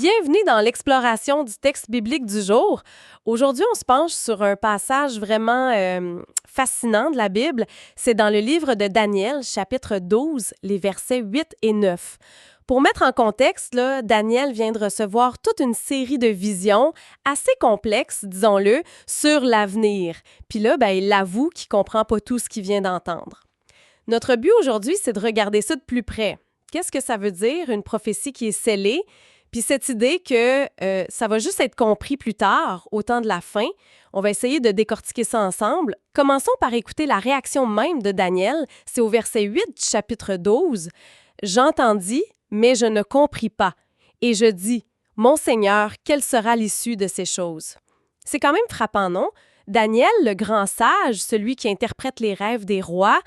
Bienvenue dans l'exploration du texte biblique du jour. Aujourd'hui, on se penche sur un passage vraiment fascinant de la Bible. C'est dans le livre de Daniel, chapitre 12, les versets 8 et 9. Pour mettre en contexte, là, Daniel vient de recevoir toute une série de visions assez complexes, disons-le, sur l'avenir. Puis là, il avoue qu'il ne comprend pas tout ce qu'il vient d'entendre. Notre but aujourd'hui, c'est de regarder ça de plus près. Qu'est-ce que ça veut dire, une prophétie qui est scellée? Puis cette idée que ça va juste être compris plus tard, au temps de la fin, on va essayer de décortiquer ça ensemble. Commençons par écouter la réaction même de Daniel. C'est au verset 8 du chapitre 12. « J'entendis, mais je ne compris pas. Et je dis, mon Seigneur, quelle sera l'issue de ces choses? » C'est quand même frappant, non? Daniel, le grand sage, celui qui interprète les rêves des rois,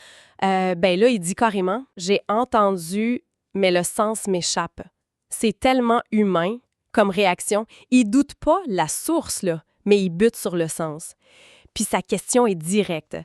là, il dit carrément « J'ai entendu, mais le sens m'échappe. » C'est tellement humain comme réaction. Il doute pas la source, là, mais il bute sur le sens. Puis sa question est directe.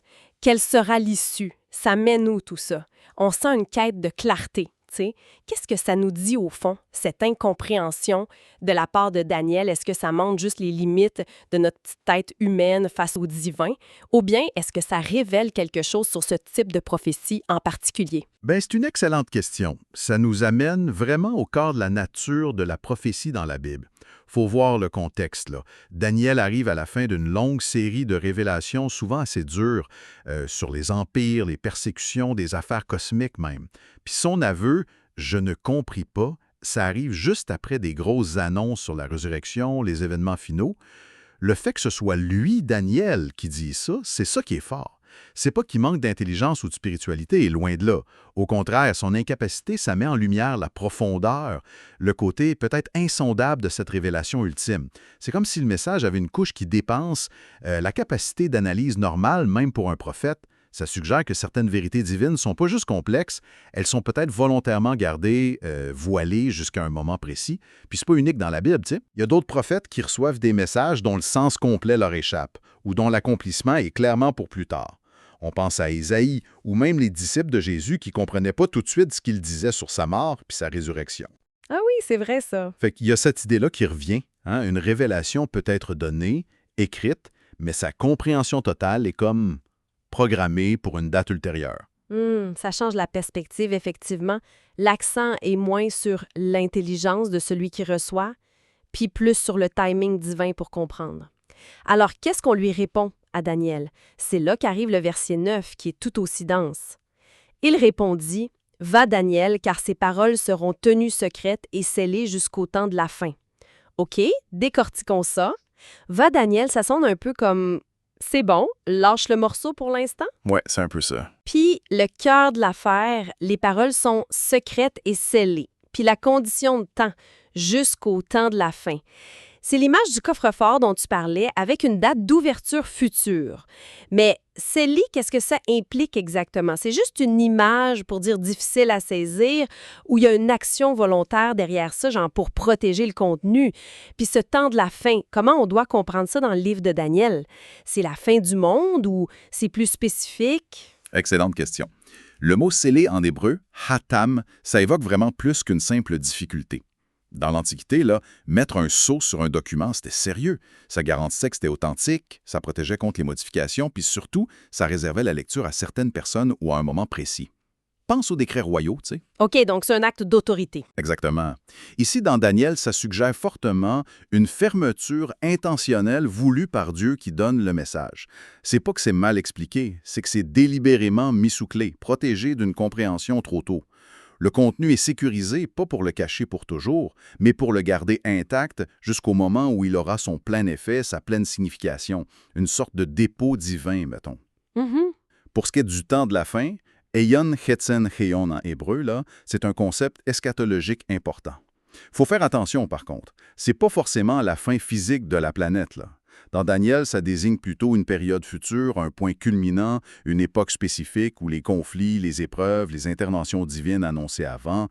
Quelle sera l'issue? Ça mène où tout ça? On sent une quête de clarté. Qu'est-ce que ça nous dit au fond, cette incompréhension de la part de Daniel? Est-ce que ça montre juste les limites de notre petite tête humaine face au divin? Ou bien est-ce que ça révèle quelque chose sur ce type de prophétie en particulier? C'est une excellente question. Ça nous amène vraiment au cœur de la nature de la prophétie dans la Bible. Faut voir le contexte, là. Daniel arrive à la fin d'une longue série de révélations souvent assez dures sur les empires, les persécutions, des affaires cosmiques même. Puis son aveu « je ne compris pas », ça arrive juste après des grosses annonces sur la résurrection, les événements finaux. Le fait que ce soit lui, Daniel, qui dit ça, c'est ça qui est fort. C'est pas qu'il manque d'intelligence ou de spiritualité, loin de là. Au contraire, son incapacité, ça met en lumière la profondeur, le côté peut-être insondable de cette révélation ultime. C'est comme si le message avait une couche qui dépense la capacité d'analyse normale, même pour un prophète. Ça suggère que certaines vérités divines ne sont pas juste complexes, elles sont peut-être volontairement gardées, voilées jusqu'à un moment précis. Puis c'est pas unique dans la Bible, tu sais. Il y a d'autres prophètes qui reçoivent des messages dont le sens complet leur échappe, ou dont l'accomplissement est clairement pour plus tard. On pense à Ésaïe, ou même les disciples de Jésus qui ne comprenaient pas tout de suite ce qu'il disait sur sa mort puis sa résurrection. Ah oui, c'est vrai ça. Fait qu'il y a cette idée-là qui revient. Une révélation peut être donnée, écrite, mais sa compréhension totale est comme programmée pour une date ultérieure. Ça change la perspective, effectivement. L'accent est moins sur l'intelligence de celui qui reçoit, puis plus sur le timing divin pour comprendre. Alors, qu'est-ce qu'on lui répond à Daniel? C'est là qu'arrive le verset 9, qui est tout aussi dense. Il répondit, « Va Daniel, car ces paroles seront tenues secrètes et scellées jusqu'au temps de la fin. » OK, décortiquons ça. « Va Daniel », ça sonne un peu comme « C'est bon, lâche le morceau pour l'instant. » Ouais, c'est un peu ça. Puis, le cœur de l'affaire, les paroles sont secrètes et scellées. Puis la condition de temps, jusqu'au temps de la fin. C'est l'image du coffre-fort dont tu parlais avec une date d'ouverture future. Mais scellé, qu'est-ce que ça implique exactement? C'est juste une image pour dire difficile à saisir ou il y a une action volontaire derrière ça, genre pour protéger le contenu. Puis ce temps de la fin, comment on doit comprendre ça dans le livre de Daniel? C'est la fin du monde ou c'est plus spécifique? Excellente question. Le mot scellé en hébreu, hatam, ça évoque vraiment plus qu'une simple difficulté. Dans l'Antiquité, là, mettre un sceau sur un document, c'était sérieux. Ça garantissait que c'était authentique, ça protégeait contre les modifications, puis surtout, ça réservait la lecture à certaines personnes ou à un moment précis. Pense aux décrets royaux, tu sais. OK, donc c'est un acte d'autorité. Exactement. Ici, dans Daniel, ça suggère fortement une fermeture intentionnelle voulue par Dieu qui donne le message. C'est pas que c'est mal expliqué, c'est que c'est délibérément mis sous clé, protégé d'une compréhension trop tôt. Le contenu est sécurisé, pas pour le cacher pour toujours, mais pour le garder intact jusqu'au moment où il aura son plein effet, sa pleine signification, une sorte de dépôt divin, mettons. Pour ce qui est du temps de la fin, Eyon Chetzen Heyon en hébreu, là, c'est un concept eschatologique important. Faut faire attention, par contre. C'est pas forcément la fin physique de la planète, là. Dans Daniel, ça désigne plutôt une période future, un point culminant, une époque spécifique où les conflits, les épreuves, les interventions divines annoncées avant,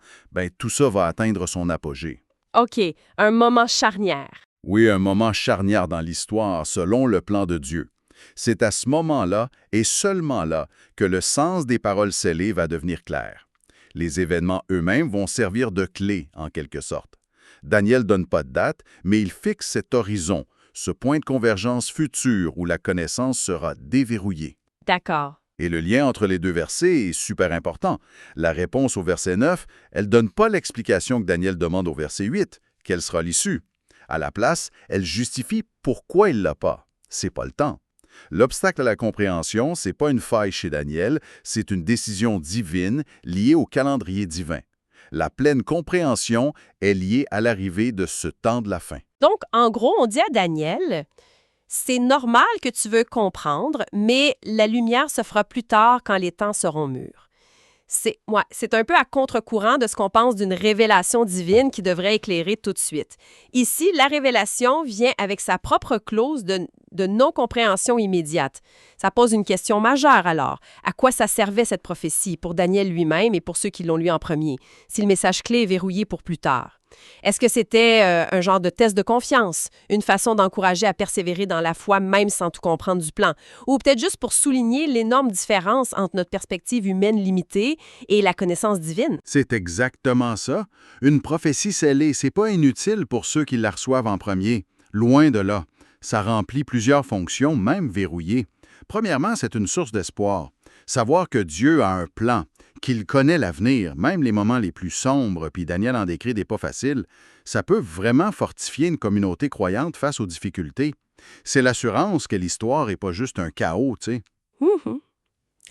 tout ça va atteindre son apogée. OK, un moment charnière. Oui, un moment charnière dans l'histoire, selon le plan de Dieu. C'est à ce moment-là, et seulement là, que le sens des paroles scellées va devenir clair. Les événements eux-mêmes vont servir de clé, en quelque sorte. Daniel donne pas de date, mais il fixe cet horizon, ce point de convergence futur où la connaissance sera déverrouillée. D'accord. Et le lien entre les deux versets est super important. La réponse au verset 9, elle donne pas l'explication que Daniel demande au verset 8, quelle sera l'issue. À la place, elle justifie pourquoi il l'a pas. C'est pas le temps. L'obstacle à la compréhension, c'est pas une faille chez Daniel, c'est une décision divine liée au calendrier divin. La pleine compréhension est liée à l'arrivée de ce temps de la fin. Donc, en gros, on dit à Daniel, c'est normal que tu veux comprendre, mais la lumière se fera plus tard quand les temps seront mûrs. C'est un peu à contre-courant de ce qu'on pense d'une révélation divine qui devrait éclairer tout de suite. Ici, la révélation vient avec sa propre clause de non-compréhension immédiate. Ça pose une question majeure alors. À quoi ça servait cette prophétie pour Daniel lui-même et pour ceux qui l'ont lu en premier, si le message clé est verrouillé pour plus tard? Est-ce que c'était un genre de test de confiance, une façon d'encourager à persévérer dans la foi même sans tout comprendre du plan, ou peut-être juste pour souligner l'énorme différence entre notre perspective humaine limitée et la connaissance divine? C'est exactement ça. Une prophétie scellée, c'est pas inutile pour ceux qui la reçoivent en premier. Loin de là. Ça remplit plusieurs fonctions, même verrouillées. Premièrement, c'est une source d'espoir. Savoir que Dieu a un plan, qu'il connaît l'avenir, même les moments les plus sombres, puis Daniel en décrit des pas faciles, ça peut vraiment fortifier une communauté croyante face aux difficultés. C'est l'assurance que l'histoire n'est pas juste un chaos, tu sais. Mhm.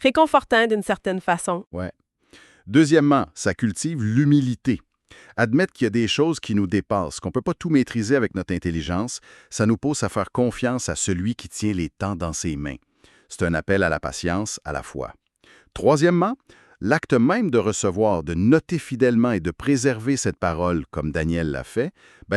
Réconfortant d'une certaine façon. Ouais. Deuxièmement, ça cultive l'humilité. Admettre qu'il y a des choses qui nous dépassent, qu'on ne peut pas tout maîtriser avec notre intelligence, ça nous pousse à faire confiance à celui qui tient les temps dans ses mains. C'est un appel à la patience, à la foi. Troisièmement, l'acte même de recevoir, de noter fidèlement et de préserver cette parole, comme Daniel l'a fait,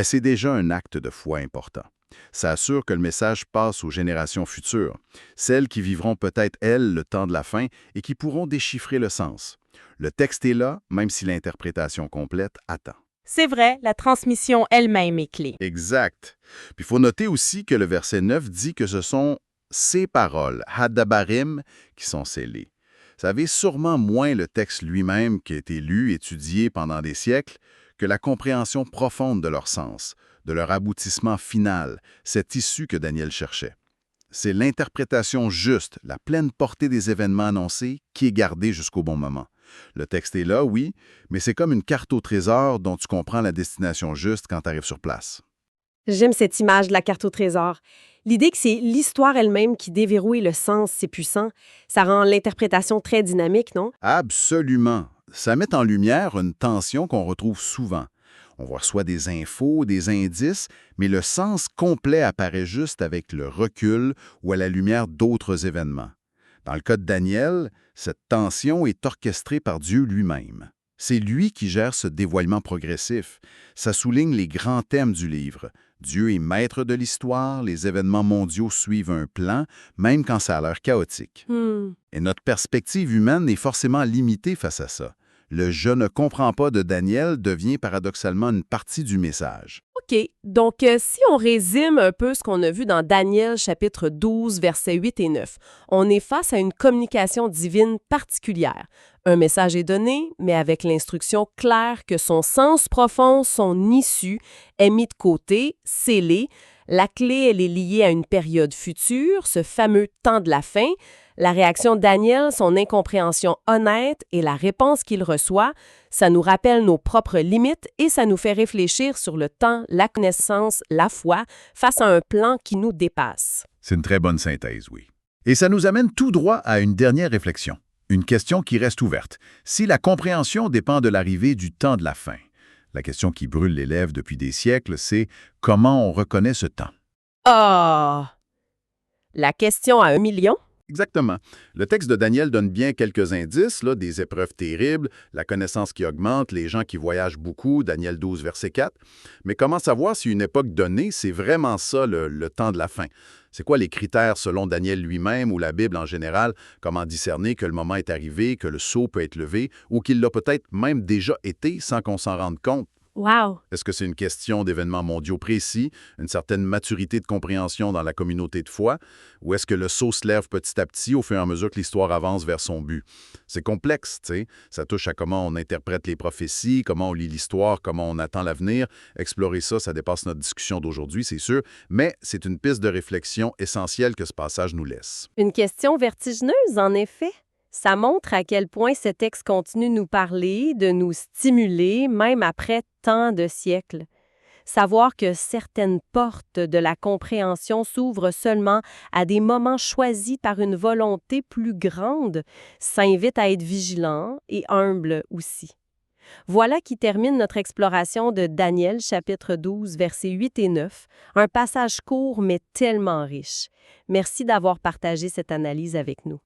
c'est déjà un acte de foi important. Ça assure que le message passe aux générations futures, celles qui vivront peut-être, elles, le temps de la fin et qui pourront déchiffrer le sens. Le texte est là, même si l'interprétation complète attend. C'est vrai, la transmission elle-même est clé. Exact. Puis il faut noter aussi que le verset 9 dit que ce sont ces paroles, Hadabarim, qui sont scellées. Ça avait sûrement moins le texte lui-même qui a été lu, étudié pendant des siècles, que la compréhension profonde de leur sens, de leur aboutissement final, cette issue que Daniel cherchait. C'est l'interprétation juste, la pleine portée des événements annoncés qui est gardée jusqu'au bon moment. Le texte est là, oui, mais c'est comme une carte au trésor dont tu comprends la destination juste quand tu arrives sur place. J'aime cette image de la carte au trésor. L'idée que c'est l'histoire elle-même qui déverrouille le sens, c'est puissant. Ça rend l'interprétation très dynamique, non? Absolument. Ça met en lumière une tension qu'on retrouve souvent. On voit soit des infos, des indices, mais le sens complet apparaît juste avec le recul ou à la lumière d'autres événements. Dans le cas de Daniel, cette tension est orchestrée par Dieu lui-même. C'est lui qui gère ce dévoilement progressif. Ça souligne les grands thèmes du livre. Dieu est maître de l'histoire, les événements mondiaux suivent un plan, même quand ça a l'air chaotique. Et notre perspective humaine est forcément limitée face à ça. Le « je ne comprends pas » de Daniel devient paradoxalement une partie du message. OK. Donc, si on résume un peu ce qu'on a vu dans Daniel chapitre 12, versets 8 et 9, on est face à une communication divine particulière. Un message est donné, mais avec l'instruction claire que son sens profond, son issue, est mis de côté, scellé. La clé, elle est liée à une période future, ce fameux temps de la fin. La réaction de Daniel, son incompréhension honnête et la réponse qu'il reçoit, ça nous rappelle nos propres limites et ça nous fait réfléchir sur le temps, la connaissance, la foi, face à un plan qui nous dépasse. C'est une très bonne synthèse, oui. Et ça nous amène tout droit à une dernière réflexion, une question qui reste ouverte. Si la compréhension dépend de l'arrivée du temps de la fin, la question qui brûle les lèvres depuis des siècles, c'est comment on reconnaît ce temps? Ah! La question à 1 million? Exactement. Le texte de Daniel donne bien quelques indices, là, des épreuves terribles, la connaissance qui augmente, les gens qui voyagent beaucoup, Daniel 12, verset 4. Mais comment savoir si une époque donnée, c'est vraiment ça le temps de la fin? C'est quoi les critères selon Daniel lui-même ou la Bible en général? Comment discerner que le moment est arrivé, que le sceau peut être levé ou qu'il l'a peut-être même déjà été sans qu'on s'en rende compte? Wow! Est-ce que c'est une question d'événements mondiaux précis, une certaine maturité de compréhension dans la communauté de foi, ou est-ce que le seau se lève petit à petit au fur et à mesure que l'histoire avance vers son but? C'est complexe, tu sais. Ça touche à comment on interprète les prophéties, comment on lit l'histoire, comment on attend l'avenir. Explorer ça, ça dépasse notre discussion d'aujourd'hui, c'est sûr, mais c'est une piste de réflexion essentielle que ce passage nous laisse. Une question vertigineuse, en effet. Ça montre à quel point ce texte continue de nous parler, de nous stimuler, même après tant de siècles. Savoir que certaines portes de la compréhension s'ouvrent seulement à des moments choisis par une volonté plus grande, ça invite à être vigilant et humble aussi. Voilà qui termine notre exploration de Daniel, chapitre 12, versets 8 et 9, un passage court mais tellement riche. Merci d'avoir partagé cette analyse avec nous.